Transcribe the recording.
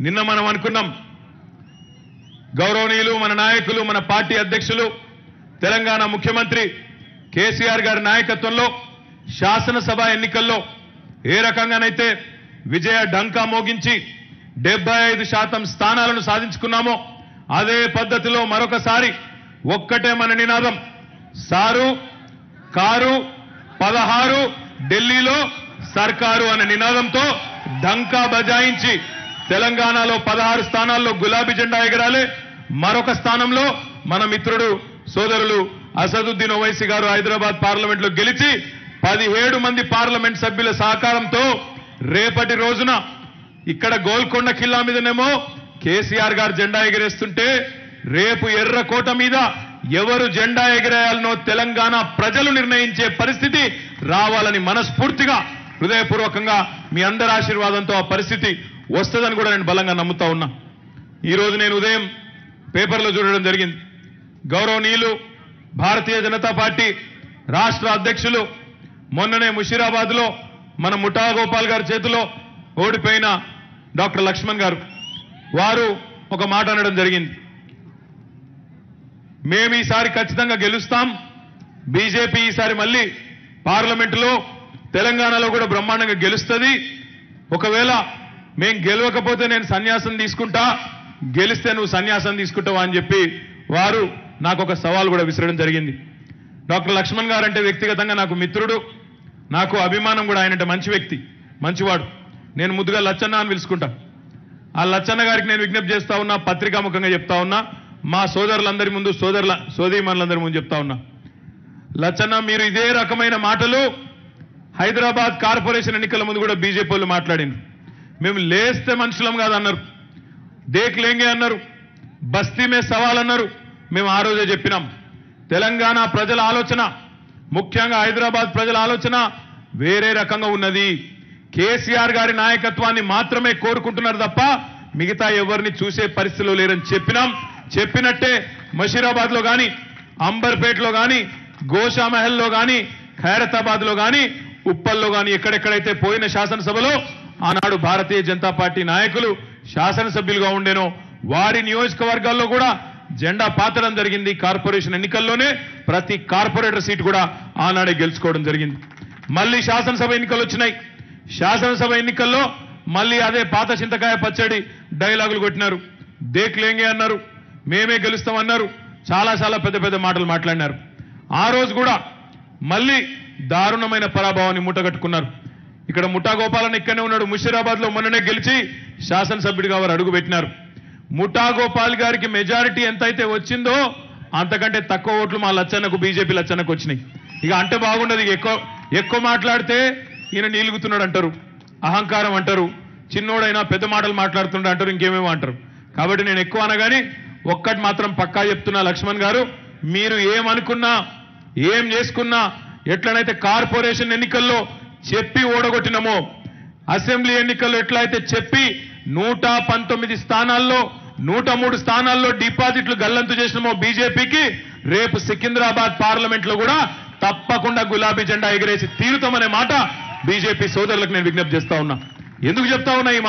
నిన్న మనం అనుకున్నాం గౌరవనీయులు మన నాయకులు మన పార్టీ అధ్యక్షులు తెలంగాణ ముఖ్యమంత్రి కేసీఆర్ గారి నాయకత్వంలో శాసనసభ ఎన్నికల్లో ఏ రకంగానైతే విజయ డంకా మోగించి 75% స్థానాలను సాధించుకున్నామో అదే పద్ధతిలో మరొకసారి ఒక్కటే మన నినాదం సారు కారు 16 ఢిల్లీలో సర్కారు అనే నినాదంతో డంకా బజాయించి తెలంగాణలో 16 స్థానాల్లో గులాబీ జెండా ఎగరాలి. మరొక స్థానంలో మన మిత్రుడు సోదరులు అసదుద్దీన్ ఓవైసీ గారు హైదరాబాద్ పార్లమెంట్ లో గెలిచి 17 మంది పార్లమెంట్ సభ్యుల సహకారంతో రేపటి రోజున ఇక్కడ గోల్కొండ ఖిల్లా మీదనేమో కేసీఆర్ గారు జెండా ఎగరేస్తుంటే రేపు ఎర్రకోట మీద ఎవరు జెండా ఎగరేయాలనో తెలంగాణ ప్రజలు నిర్ణయించే పరిస్థితి రావాలని మనస్ఫూర్తిగా హృదయపూర్వకంగా మీ అందరి ఆశీర్వాదంతో ఆ పరిస్థితి వస్తుందని కూడా నేను బలంగా నమ్ముతా ఉన్నా. ఈ రోజు నేను ఉదయం పేపర్లో చూడడం జరిగింది. గౌరవనీయులు భారతీయ జనతా పార్టీ రాష్ట్ర అధ్యక్షులు మొన్ననే ముషీరాబాద్ లో మన ముఠా గోపాల్ గారి చేతిలో ఓడిపోయిన డాక్టర్ లక్ష్మణ్ గారు వారు ఒక మాట అనడం జరిగింది. మేము ఈసారి ఖచ్చితంగా గెలుస్తాం, బీజేపీ ఈసారి మళ్ళీ పార్లమెంటులో తెలంగాణలో కూడా బ్రహ్మాండంగా గెలుస్తుంది, ఒకవేళ మేం గెలవకపోతే నేను సన్యాసం తీసుకుంటా, గెలిస్తే నువ్వు సన్యాసం తీసుకుంటావా అని చెప్పి వారు నాకు ఒక సవాల్ కూడా విసరడం జరిగింది. డాక్టర్ లక్ష్మణ్ గారు అంటే వ్యక్తిగతంగా నాకు మిత్రుడు, నాకు అభిమానం కూడా. ఆయనంటే మంచి వ్యక్తి, మంచివాడు. నేను ముద్దుగా లచ్చన్న అని పిలుచుకుంటా. ఆ లచ్చన్న గారికి నేను విజ్ఞప్తి చేస్తా ఉన్నా, పత్రికాముఖంగా చెప్తా ఉన్నా, మా సోదరులందరి ముందు సోదరీమణులందరి ముందు చెప్తా ఉన్నా, లచ్చన్న మీరు ఇదే రకమైన మాటలు హైదరాబాద్ కార్పొరేషన్ ఎన్నికల ముందు కూడా బీజేపీ వాళ్ళు మాట్లాడింది. మేము లేస్తే మనుషులం కాదన్నారు, దేక్ లేంగే అన్నారు, బస్తీ మే సవాల్ అన్నారు. మేము ఆ రోజే చెప్పినాం తెలంగాణ ప్రజల ఆలోచన, ముఖ్యంగా హైదరాబాద్ ప్రజల ఆలోచన వేరే రకంగా ఉన్నది. కేసీఆర్ గారి నాయకత్వాన్ని మాత్రమే కోరుకుంటున్నారు తప్ప మిగతా ఎవరిని చూసే పరిస్థితిలో లేరని చెప్పినాం. చెప్పినట్టే మషీరాబాద్ లో గాని, అంబర్పేటలో గాని, గోషామహల్లో గాని, ఖైరతాబాద్ లో గాని, ఉప్పల్లో గాని ఎక్కడెక్కడైతే పోయిన శాసనసభలో ఆనాడు భారతీయ జనతా పార్టీ నాయకులు శాసనసభ్యులుగా ఉండేనో వారి నియోజకవర్గాల్లో కూడా జెండా పాతడం జరిగింది. కార్పొరేషన్ ఎన్నికల్లోనే ప్రతి కార్పొరేటర్ సీట్ కూడా ఆనాడే గెలుచుకోవడం జరిగింది. మళ్ళీ శాసనసభ ఎన్నికలు వచ్చినాయి. శాసనసభ ఎన్నికల్లో మళ్ళీ అదే పాత చింతకాయ పచ్చడి డైలాగులు కొట్టినారు, దేక్లేంగే అన్నారు, మేమే గెలుస్తామన్నారు, చాలా పెద్ద పెద్ద మాటలు మాట్లాడినారు. ఆ రోజు కూడా మళ్ళీ దారుణమైన పరాభవాన్ని మూటగట్టుకున్నారు. ఇక్కడ ముఠా గోపాలని ఇక్కడనే ఉన్నాడు, ముషీరాబాద్ లో మొన్ననే గెలిచి శాసనసభ్యుడిగా వారు అడుగు పెట్టినారు. ముఠా గోపాల్ గారికి మెజారిటీ ఎంతైతే వచ్చిందో అంతకంటే తక్కువ ఓట్లు మా లచ్చన్నకు, బీజేపీ లచ్చన్నకు వచ్చినాయి. ఇక అంటే బాగుండదు, ఎక్కువ మాట్లాడితే ఈయన నీలుగుతున్నాడు అంటారు, అహంకారం అంటారు, చిన్నోడైనా పెద్ద మాటలు మాట్లాడుతుండ అంటారు, ఇంకేమేమో అంటారు. కాబట్టి నేను ఎక్కువ అనగాని ఒక్కటి మాత్రం పక్కా చెప్తున్నా, లక్ష్మణ్ గారు మీరు ఏమనుకున్నా ఏం చేసుకున్నా, ఎట్లనైతే కార్పొరేషన్ ఎన్నికల్లో చెప్పి ఓడగొట్టినమో, అసెంబ్లీ ఎన్నికల్లో ఎట్లయితే చెప్పి 119 స్థానాల్లో 103 స్థానాల్లో డిపాజిట్లు గల్లంతు చేసినామో బీజేపీకి, రేపు సికింద్రాబాద్ పార్లమెంట్ లో కూడా తప్పకుండా గులాబీ జెండా ఎగరేసి తీరుతామనే మాట బీజేపీ సోదరులకు నేను విజ్ఞప్తి చేస్తా ఉన్నా. ఎందుకు చెప్తా ఉన్నా ఈ